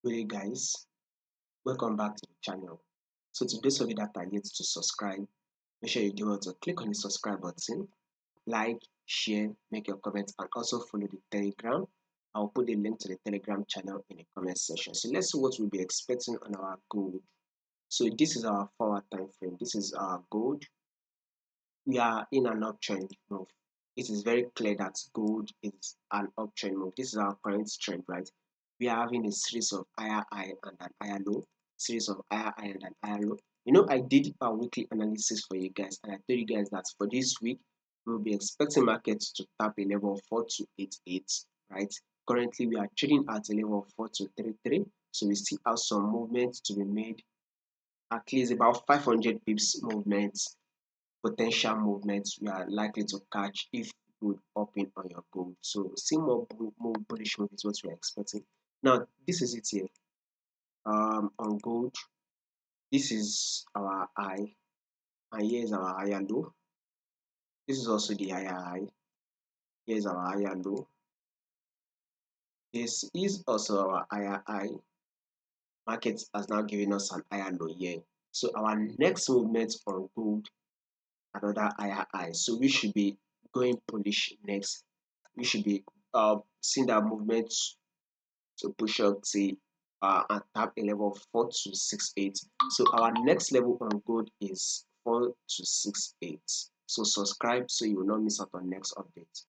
Hey guys, welcome back to the channel. So to those of you that are yet to subscribe, make sure you give us a click on the subscribe button, like, share, make your comments, and also follow the Telegram. I'll put the link to the Telegram channel in the comment section. So let's see what we'll be expecting on our gold. So this is our 4-hour time frame. This is our gold. We are in an uptrend move. It is very clear that gold is an uptrend move. This is our current trend, right? We are having a series of higher high and an higher low, series of higher high and an higher low. I did a weekly analysis for you guys, and I told you guys that for this week, we'll be expecting markets to tap a level of 4288, right? Currently, we are trading at a level of 4233, so we still have some movement to be made, at least about 500 pips movements, potential movements we are likely to catch if gold open on your gold. So see more bullish move is what we are expecting. Now this is it here. On gold, this is our high, and here is our higher low. This is also the higher high. Here is our higher low. This is also our higher high. Market has now given us an higher low here. So our next movement on gold, another higher high. So we should be going bullish next. We should be seeing that movement to push up to and tap a level of 4268. So our next level on gold is 4268. So subscribe so you will not miss out on next update.